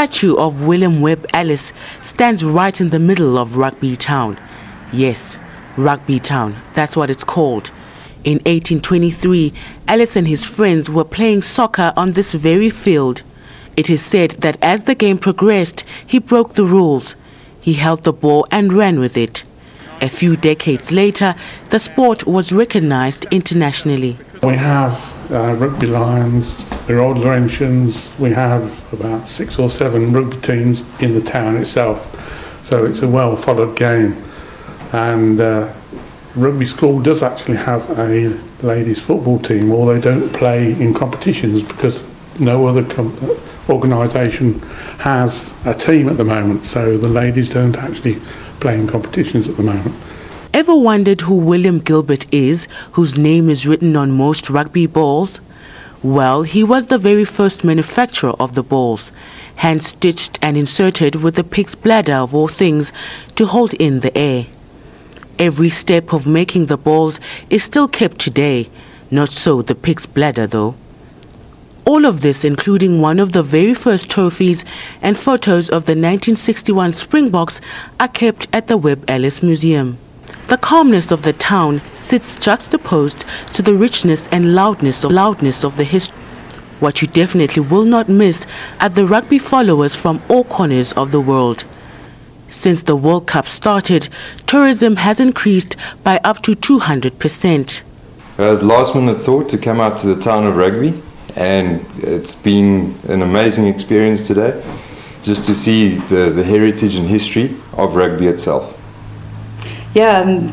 statue of William Webb Ellis stands right in the middle of Rugby Town. Yes, Rugby Town, that's what it's called. In 1823, Ellis and his friends were playing soccer on this very field. It is said that as the game progressed, he broke the rules. He held the ball and ran with it. A few decades later, the sport was recognized internationally. We have Rugby Lions, the Old Laurentians. We have about 6 or 7 rugby teams in the town itself. So it's a well-followed game. And Rugby School does actually have a ladies' football team, although they don't play in competitions because no other organisation has a team at the moment. So the ladies don't actually play in competitions at the moment. Ever wondered who William Gilbert is, whose name is written on most rugby balls? Well, he was the very first manufacturer of the balls, hand-stitched and inserted with the pig's bladder of all things to hold in the air. Every step of making the balls is still kept today, not so the pig's bladder though. All of this including one of the very first trophies and photos of the 1961 Springboks are kept at the Webb Ellis Museum. The calmness of the town sits juxtaposed to the richness and loudness of the history. What you definitely will not miss are the rugby followers from all corners of the world. Since the World Cup started, tourism has increased by up to 200%. Last minute thought to come out to the town of Rugby, and it's been an amazing experience today just to see the heritage and history of rugby itself. Yeah,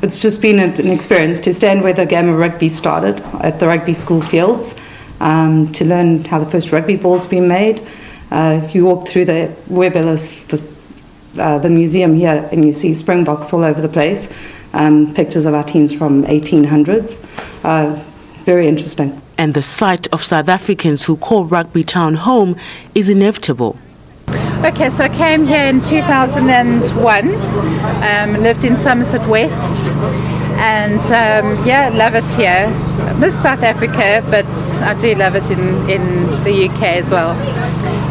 it's just been an experience to stand where the game of rugby started at the rugby school fields, to learn how the first rugby ball's been made. You walk through the Webb Ellis, the museum here, and you see Springboks all over the place, pictures of our teams from 1800s. Very interesting. And the sight of South Africans who call Rugby Town home is inevitable. Okay, so I came here in 2001, lived in Somerset West, and yeah, love it here. I miss South Africa, but I do love it in the UK as well.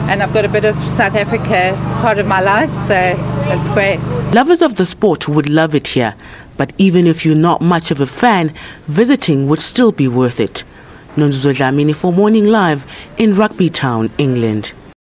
And I've got a bit of South Africa part of my life, so it's great. Lovers of the sport would love it here, but even if you're not much of a fan, visiting would still be worth it. Nonzuzo Dlamini for Morning Live in Rugby Town, England.